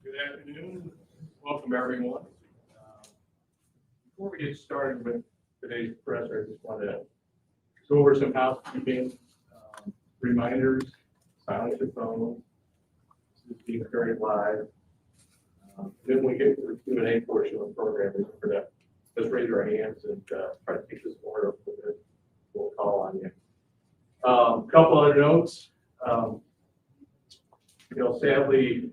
Good afternoon. Welcome, everyone. Before we get started with today's presser, I just want to go over some housekeeping reminders. Silence your phone. This is being carried live. Then we get to the Q&A portion of the program. For that, just raise your hands and try to keep this order. We'll call on you. A couple other notes. Sadly,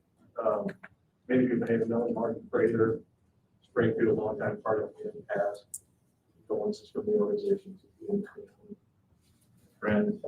many of you may have known Martin Fraser, Springfield, a longtime part of the past. Condolences from the organization, friends.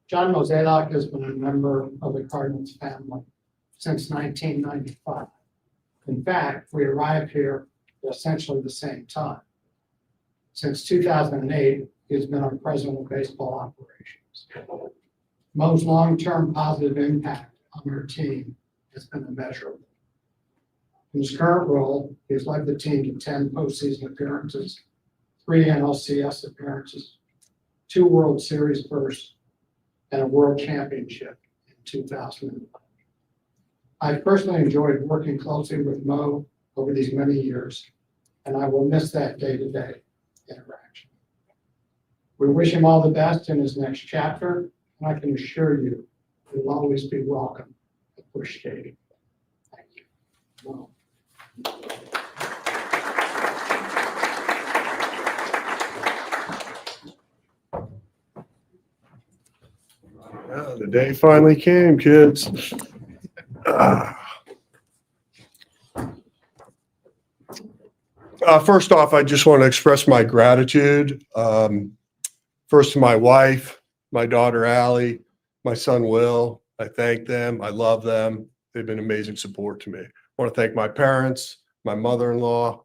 John Mozeliak has been a member of the Cardinals family since 1995. In fact, we arrived here at essentially the same time. Since 2008, he has been our president of baseball operations. Mo's long-term positive impact on our team has been immeasurable. In his current role, he has led the team to 10 postseason appearances, 3 NLCS appearances, 2 World Series firsts, and a World Championship in 2011. I've personally enjoyed working closely with Mo over these many years, and I will miss that day-to-day interaction. We wish him all the best in his next chapter, and I can assure you he will always be welcome at Busch Stadium. Thank you. Mo. Yeah, the day finally came, kids. First off, I just want to express my gratitude. First to my wife, my daughter, Allie, my son, Will. I thank them. I love them. They've been amazing support to me. I want to thank my parents, my mother-in-law.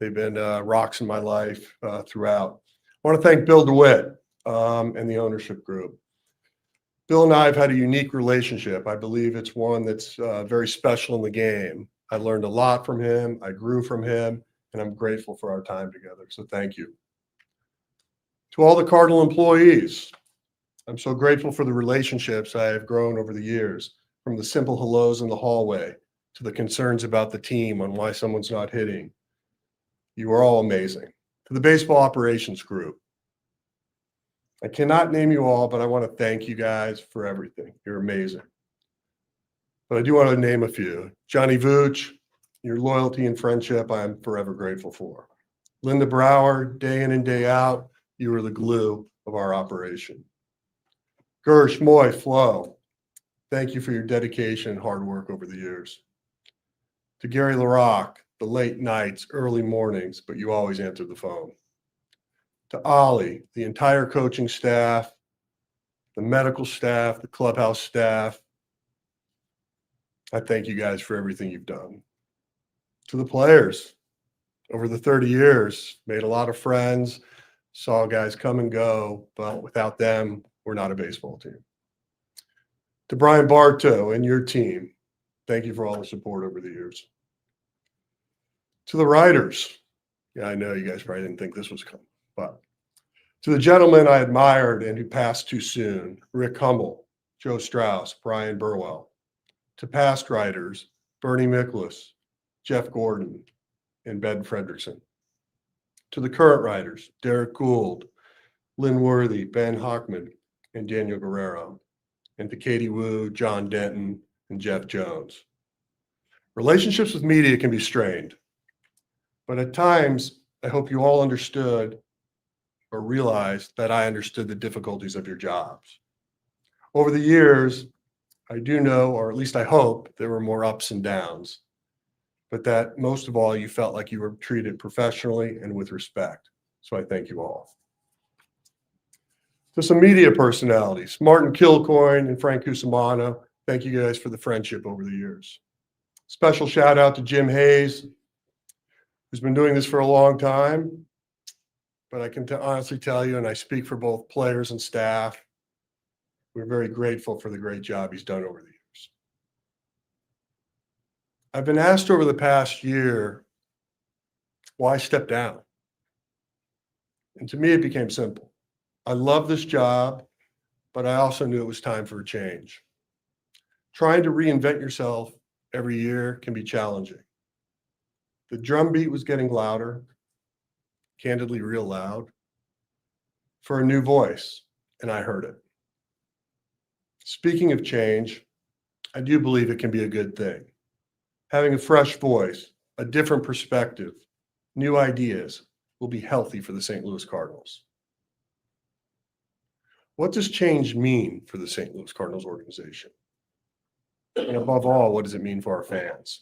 They've been rocks in my life throughout. I want to thank Bill DeWitt and the ownership group. Bill and I have had a unique relationship. I believe it's one that's very special in the game. I learned a lot from him. I grew from him, and I'm grateful for our time together. So thank you. To all the Cardinal employees, I'm so grateful for the relationships I have grown over the years, from the simple hellos in the hallway to the concerns about the team on why someone's not hitting. You are all amazing. To the baseball operations group, I cannot name you all, but I want to thank you guys for everything. You're amazing. But I do want to name a few. Johnny Vooch, your loyalty and friendship I am forever grateful for. Linda Brower, day in and day out, you are the glue of our operation. Gersh, Moy, Flo, thank you for your dedication and hard work over the years. To Gary LaRock, the late nights, early mornings, but you always answered the phone. To Ollie, the entire coaching staff, the medical staff, the clubhouse staff, I thank you guys for everything you've done. To the players, over the 30 years, made a lot of friends, saw guys come and go, but without them, we're not a baseball team. To Brian Bartow and your team, thank you for all the support over the years. To the writers, yeah, I know you guys probably didn't think this was coming, but to the gentlemen I admired and who passed too soon, Rick Hummel, Joe Strauss, Brian Burwell. To past writers, Bernie Miklas, Jeff Gordon, and Ben Fredrickson. To the current writers, Derek Gould, Lynn Worthy, Ben Hockman, and Daniel Guerrero. And to Katie Wu, John Denton, and Jeff Jones. Relationships with media can be strained, but at times, I hope you all understood or realized that I understood the difficulties of your jobs. Over the years, I do know, or at least I hope, there were more ups and downs, but that most of all, you felt like you were treated professionally and with respect. So I thank you all. To some media personalities, Martin Kilcoyne and Frank Cusimano, thank you guys for the friendship over the years. Special shout out to Jim Hayes, who's been doing this for a long time, but I can honestly tell you, and I speak for both players and staff, we're very grateful for the great job he's done over the years. I've been asked over the past year why step down. And to me, it became simple. I love this job, but I also knew it was time for a change. Trying to reinvent yourself every year can be challenging. The drumbeat was getting louder, candidly real loud, for a new voice, and I heard it. Speaking of change, I do believe it can be a good thing. Having a fresh voice, a different perspective, new ideas will be healthy for the St. Louis Cardinals. What does change mean for the St. Louis Cardinals organization? And above all, what does it mean for our fans?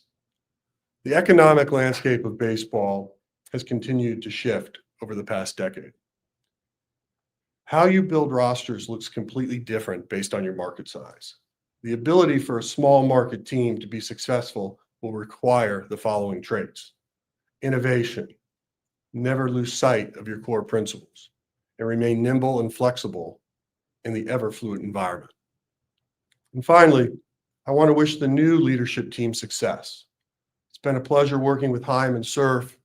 The economic landscape of baseball has continued to shift over the past decade. How you build rosters looks completely different based on your market size. The ability for a small market team to be successful will require the following traits: innovation, never lose sight of your core principles, and remain nimble and flexible in the ever-fluid environment. And finally, I want to wish the new leadership team success. It's been a pleasure working with Chaim and Surf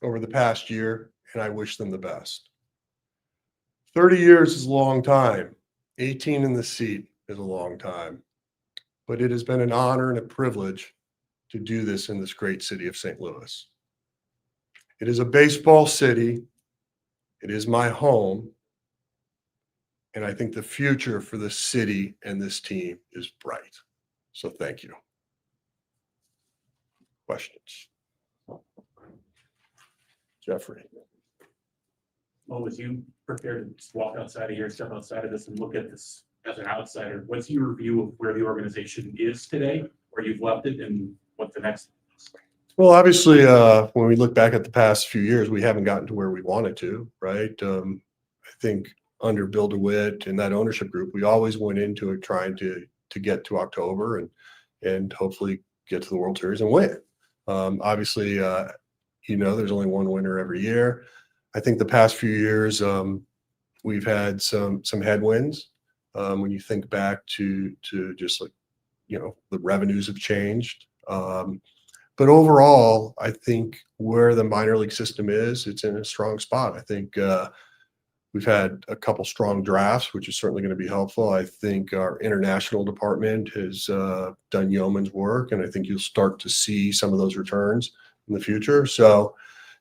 over the past year, and I wish them the best. 30 years is a long time. 18 in the seat is a long time. But it has been an honor and a privilege to do this in this great city of St. Louis. It is a baseball city. It is my home. And I think the future for this city and this team is bright. So thank you. Questions? Jeffrey. Well, as you prepare to just walk outside of here, step outside of this and look at this as an outsider, what's your view of where the organization is today, where you've left it, and what the next is? Well, obviously, when we look back at the past few years, we haven't gotten to where we wanted to, right? I think under Bill DeWitt and that ownership group, we always went into it trying to get to October and hopefully get to the World Series and win. Obviously, there's only one winner every year. I think the past few years, we've had some headwinds. When you think back to just like, the revenues have changed. But overall, I think where the minor league system is, it's in a strong spot. I think we've had a couple strong drafts, which is certainly going to be helpful. I think our international department has done yeoman's work, and I think you'll start to see some of those returns in the future. So,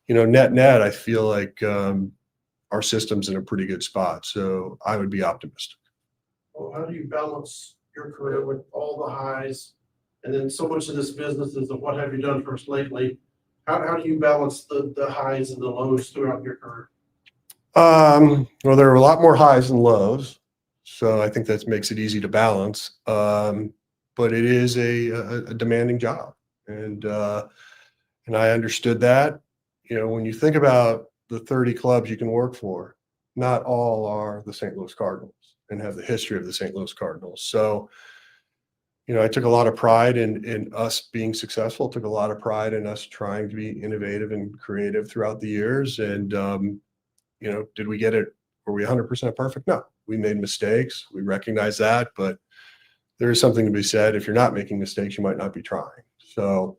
net, I feel like our system's in a pretty good spot. So I would be optimistic. Well, how do you balance your career with all the highs? And then so much of this business is of what have you done for us lately? How do you balance the highs and the lows throughout your career? Well, there are a lot more highs than lows. So I think that makes it easy to balance. But it is a demanding job. And I understood that. When you think about the 30 clubs you can work for, not all are the St. Louis Cardinals and have the history of the St. Louis Cardinals. So, I took a lot of pride in us being successful, took a lot of pride in us trying to be innovative and creative throughout the years. And, did we get it? Were we 100% perfect? No, we made mistakes. We recognize that, but there is something to be said. If you're not making mistakes, you might not be trying. So,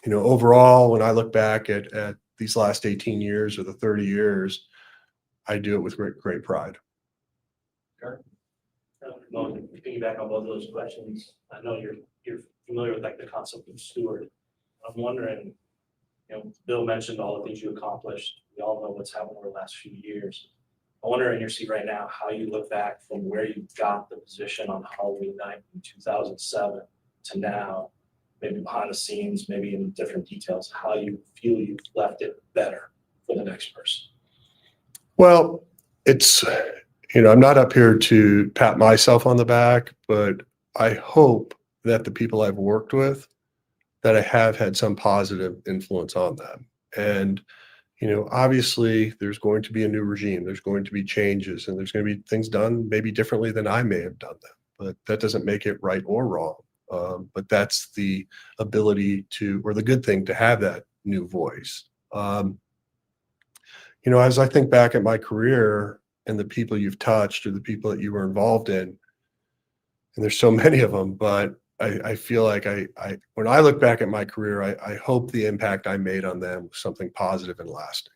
overall, when I look back at these last 18 years or the 30 years, I do it with great pride. Sure. Well, piggyback on both of those questions, I know you're familiar with the concept of steward. I'm wondering, Bill mentioned all the things you accomplished. We all know what's happened over the last few years. I wonder in your seat right now, how you look back from where you got the position on Halloween night in 2007 to now, maybe behind the scenes, maybe in different details, how you feel you've left it better for the next person? Well, it's, I'm not up here to pat myself on the back, but I hope that the people I've worked with, that I have had some positive influence on them. And, obviously there's going to be a new regime, there's going to be changes, and there's going to be things done maybe differently than I may have done them, but that doesn't make it right or wrong. But that's the ability to, or the good thing to have that new voice. As I think back at my career and the people you've touched or the people that you were involved in, and there's so many of them, but I feel like when I look back at my career, I hope the impact I made on them was something positive and lasting.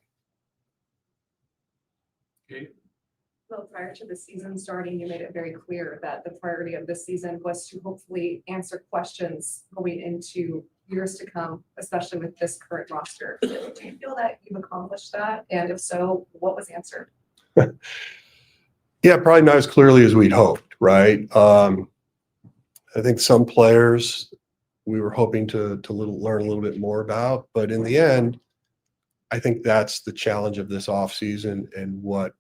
Well, prior to the season starting, you made it very clear that the priority of this season was to hopefully answer questions going into years to come, especially with this current roster. Do you feel that you've accomplished that? And if so, what was answered? Yeah, probably not as clearly as we'd hoped, right? I think some players we were hoping to learn a little bit more about, but in the end, I think that's the challenge of this offseason and what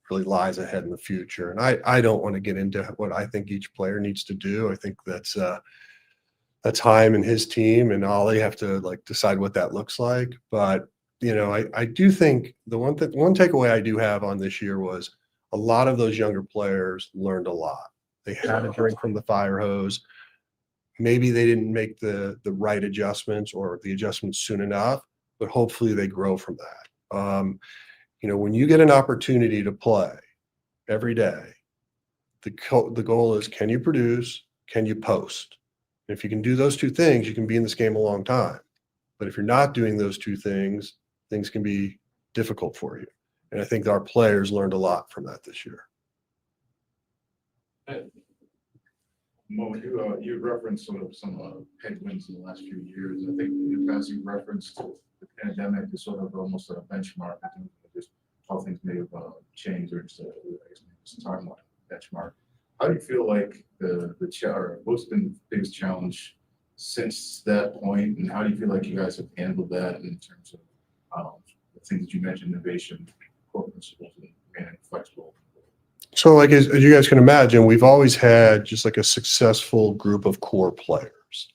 really lies ahead in the future. And I don't want to get into what I think each player needs to do. I think that's Chaim and his team, and Ollie have to decide what that looks like. But I do think the one takeaway I do have on this year was a lot of those younger players learned a lot. They had a drink from the fire hose. Maybe they didn't make the right adjustments or the adjustments soon enough, but hopefully they grow from that. When you get an opportunity to play every day, the goal is, can you produce? Can you post? And if you can do those two things, you can be in this game a long time. But if you're not doing those two things, things can be difficult for you. And I think our players learned a lot from that this year. Mo, you referenced sort of some headwinds in the last few years. I think in the past you referenced the pandemic as sort of almost a benchmark. I think just how things may have changed, or just a timeline benchmark. How do you feel like what's been the biggest challenge since that point, and how do you feel like you guys have handled that in terms of the things that you mentioned, innovation, core principles, and flexible? So as you guys can imagine, we've always had just a successful group of core players,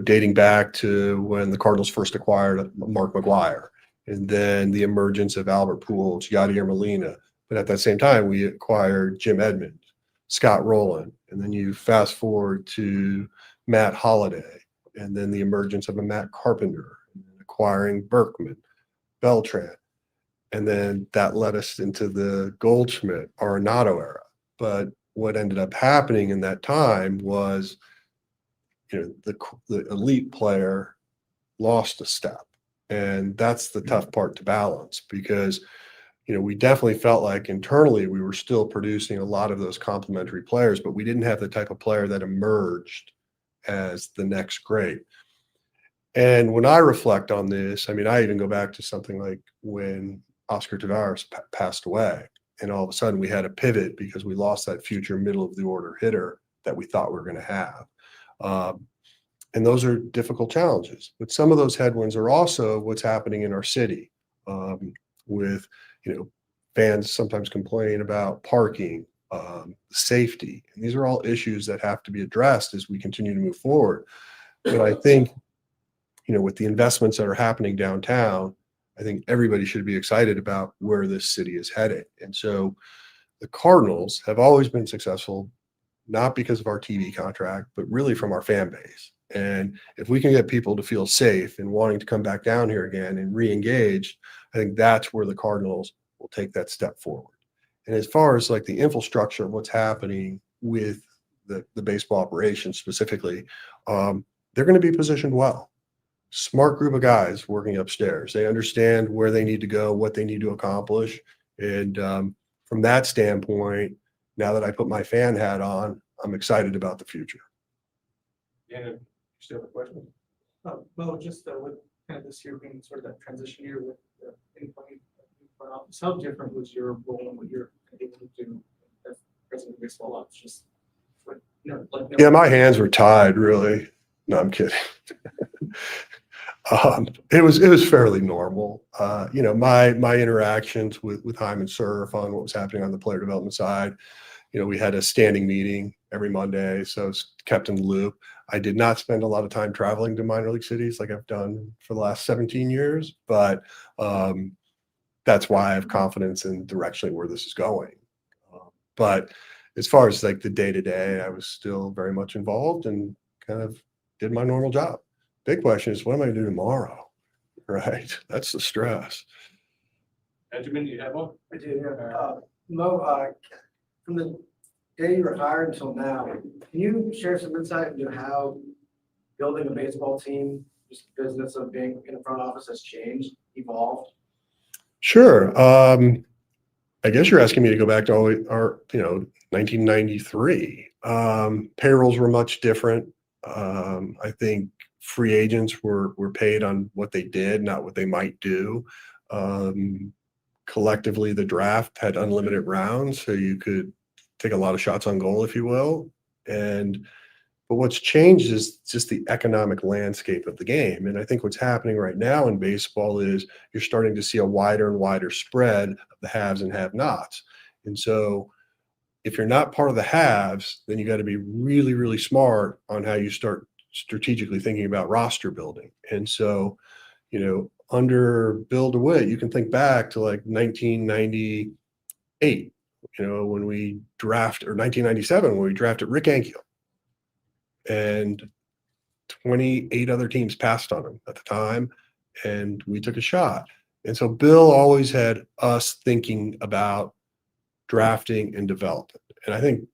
dating back to when the Cardinals first acquired Mark McGwire, and then the emergence of Albert Pujols, Yadier Molina. But at that same time, we acquired Jim Edmonds, Scott Rowland, and then you fast forward to Matt Holliday, and then the emergence of a Matt Carpenter, and then acquiring Berkman, Beltran. And then that led us into the Goldschmidt, Arenado era. But what ended up happening in that time was, the elite player lost a step. And that's the tough part to balance, because, we definitely felt like internally we were still producing a lot of those complementary players, but we didn't have the type of player that emerged as the next great. And when I reflect on this, I even go back to something like when Oscar Tavares passed away, and all of a sudden we had a pivot because we lost that future middle of the order hitter that we thought we were going to have. And those are difficult challenges, but some of those headwinds are also what's happening in our city, with, fans sometimes complain about parking, safety, and these are all issues that have to be addressed as we continue to move forward. But I think, with the investments that are happening downtown, I think everybody should be excited about where this city is headed. And so the Cardinals have always been successful, not because of our TV contract, but really from our fan base. And if we can get people to feel safe and wanting to come back down here again and re-engage, I think that's where the Cardinals will take that step forward. And as far as the infrastructure of what's happening with the baseball operations specifically, they're going to be positioned well. Smart group of guys working upstairs. They understand where they need to go, what they need to accomplish. And from that standpoint, now that I put my fan hat on, I'm excited about the future. Yeah, you still have a question? Well, just with kind of this year being sort of that transition year with incoming front office, how different was your role and what you're able to do as president of baseball ops? Just Yeah, my hands were tied, really. No, I'm kidding. It was fairly normal. My interactions with Hyman Surf on what was happening on the player development side. We had a standing meeting every Monday, so I was kept in the loop. I did not spend a lot of time traveling to minor league cities like I've done for the last 17 years, but that's why I have confidence in directionally where this is going. But as far as like the day to day, I was still very much involved and kind of did my normal job. Big question is, what am I going to do tomorrow? Right? That's the stress. Benjamin, you have one? I do, yeah. Mo, from the day you were hired until now, can you share some insight into how building a baseball team, just the business of being in the front office has changed, evolved? Sure. I guess you're asking me to go back to our 1993. Payrolls were much different. I think free agents were paid on what they did, not what they might do. Collectively, the draft had unlimited rounds, so you could take a lot of shots on goal, if you will. But what's changed is just the economic landscape of the game. And I think what's happening right now in baseball is you're starting to see a wider and wider spread of the haves and have-nots. And so if you're not part of the haves, then you got to be really, really smart on how you start strategically thinking about roster building. And so, under Bill DeWitt, you can think back to like 1998, when we draft, or 1997, when we drafted Rick Ankiel. And 28 other teams passed on him at the time, and we took a shot. And so Bill always had us thinking about drafting and development. And I think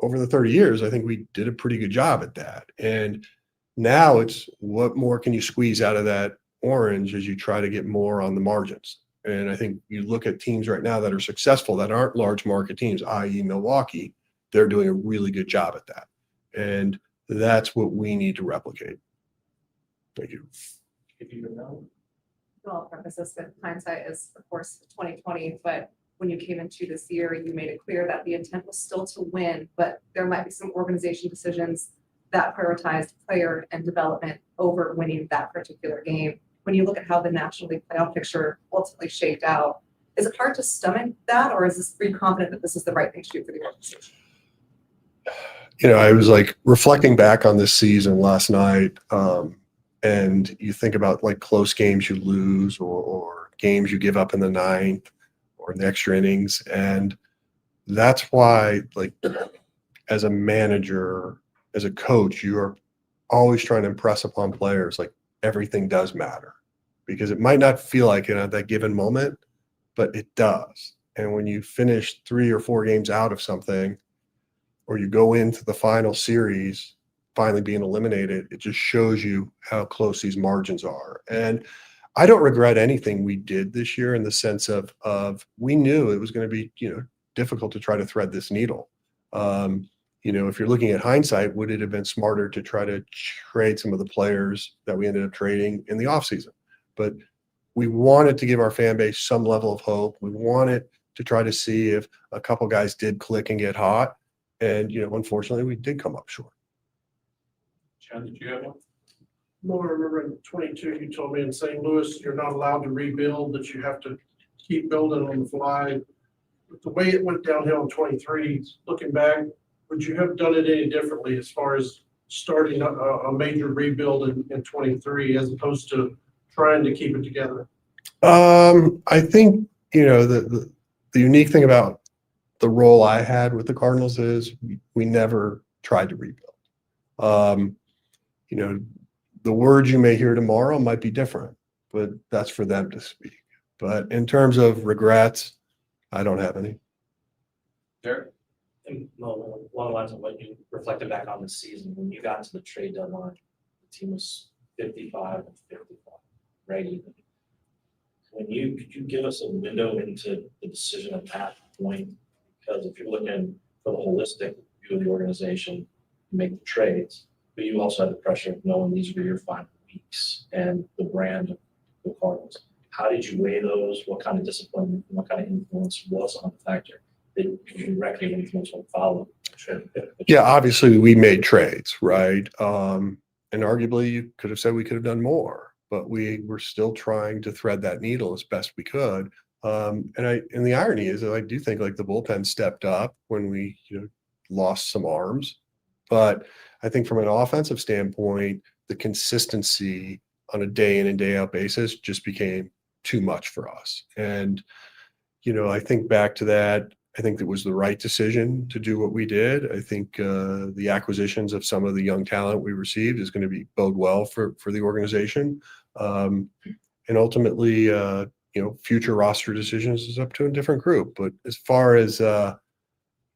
over the 30 years, I think we did a pretty good job at that. And now it's what more can you squeeze out of that orange as you try to get more on the margins. And I think you look at teams right now that are successful, that aren't large market teams, i.e. Milwaukee, they're doing a really good job at that. And that's what we need to replicate. Thank you. Well, preface this with hindsight is, of course, 2020, but when you came into this year, you made it clear that the intent was still to win, but there might be some organization decisions that prioritized player and development over winning that particular game. When you look at how the National League playoff picture ultimately shaped out, is it hard to stomach that, or are you confident that this is the right thing to do for the organization? I was like reflecting back on this season last night, and you think about like close games you lose or games you give up in the ninth or in the extra innings. And that's why, like, as a manager, as a coach, you are always trying to impress upon players like everything does matter, because it might not feel like it at that given moment, but it does. And when you finish 3 or 4 games out of something, or you go into the final series finally being eliminated, it just shows you how close these margins are. And I don't regret anything we did this year in the sense of we knew it was going to be, difficult to try to thread this needle. If you're looking at hindsight, would it have been smarter to try to trade some of the players that we ended up trading in the offseason? But we wanted to give our fan base some level of hope. We wanted to try to see if a couple guys did click and get hot. And, unfortunately, we did come up short. John, did you have one? Well, I remember in 22, you told me in St. Louis, you're not allowed to rebuild, that you have to keep building on the fly. With the way it went downhill in 23, looking back, would you have done it any differently as far as starting a major rebuild in 23 as opposed to trying to keep it together? I think, the unique thing about the role I had with the Cardinals is we never tried to rebuild. The words you may hear tomorrow might be different, but that's for them to speak. But in terms of regrets, I don't have any. Derek? And along the lines of what you reflected back on the season, when you got to the trade deadline, the team was 55 and 55, right even. Could you give us a window into the decision at that point? Because if you're looking for the holistic view of the organization, you make the trades, but you also have the pressure of knowing these were your final weeks and the brand of the Cardinals. How did you weigh those? What kind of discipline, what kind of influence was on the factor that you reckon influence will follow? Yeah, obviously we made trades, right? And arguably you could have said we could have done more, but we were still trying to thread that needle as best we could. And the irony is that I do think like the bullpen stepped up when we, lost some arms. But I think from an offensive standpoint, the consistency on a day in and day out basis just became too much for us. And, I think back to that. I think it was the right decision to do what we did. I think the acquisitions of some of the young talent we received is going to bode well for the organization. And ultimately, future roster decisions is up to a different group. But as far as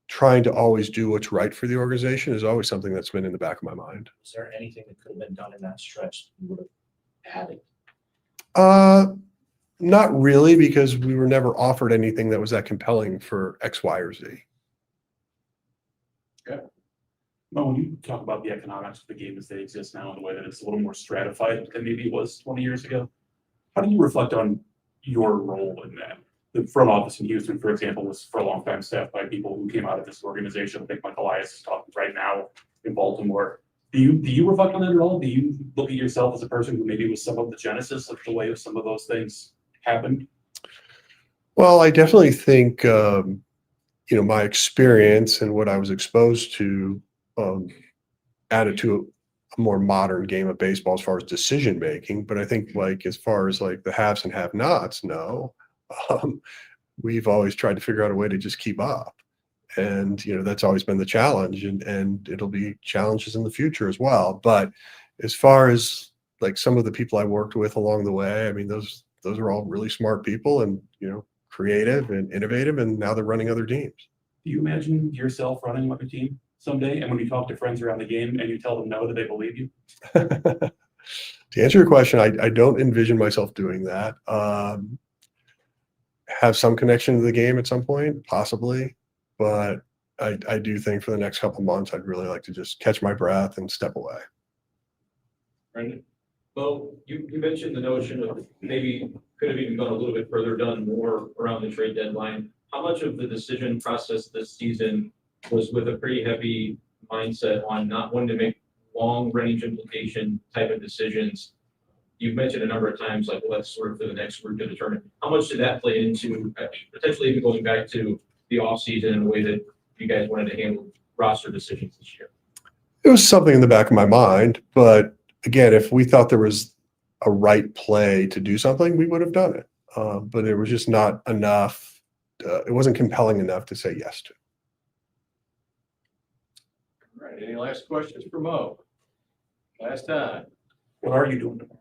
trying to always do what's right for the organization is always something that's been in the back of my mind. Is there anything that could have been done in that stretch that you would have added? Not really, because we were never offered anything that was that compelling for X, Y, or Z. Well, when you talk about the economics of the game as they exist now in the way that it's a little more stratified than maybe it was 20 years ago, how do you reflect on your role in that? The front office in Houston, for example, was for a long time staffed by people who came out of this organization. I think Mike Elias is talking right now in Baltimore. Do you reflect on that at all? Do you look at yourself as a person who maybe was some of the genesis of the way some of those things happened? Well, I definitely think, my experience and what I was exposed to added to a more modern game of baseball as far as decision making. But I think like as far as like the haves and have nots, no. We've always tried to figure out a way to just keep up. And, that's always been the challenge and it'll be challenges in the future as well. But as far as like some of the people I worked with along the way, I mean, those are all really smart people and, creative and innovative, and now they're running other teams. Do you imagine yourself running like a team someday? And when you talk to friends around the game and you tell them no, do they believe you? To answer your question, I don't envision myself doing that. Have some connection to the game at some point, possibly, but I do think for the next couple months, I'd really like to just catch my breath and step away. Brendan? Well, you mentioned the notion of maybe could have even gone a little bit further, done more around the trade deadline. How much of the decision process this season was with a pretty heavy mindset on not wanting to make long range implication type of decisions? You've mentioned a number of times, like, well, that's sort of for the next group to determine. How much did that play into potentially even going back to the offseason in the way that you guys wanted to handle roster decisions this year? It was something in the back of my mind, but again, if we thought there was a right play to do something, we would have done it. But it was just not enough. It wasn't compelling enough to say yes to. All right, any last questions for Mo? Last time. What are you doing tomorrow?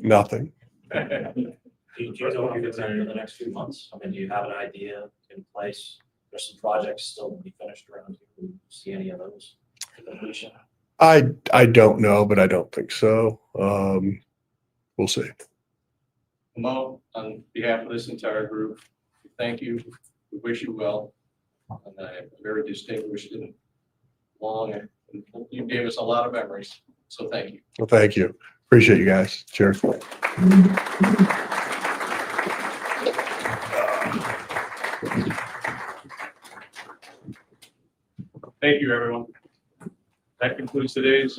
Nothing. Do you know what you're considering in the next few months? I mean, do you have an idea in place? There's some projects still to be finished around here. Do you see any of those to completion? I don't know, but I don't think so. We'll see. Mo, on behalf of this entire group, thank you. We wish you well. And a very distinguished and long, and you gave us a lot of memories. So thank you. Well, thank you. Appreciate you guys. Cheers. Thank you, everyone. That concludes today's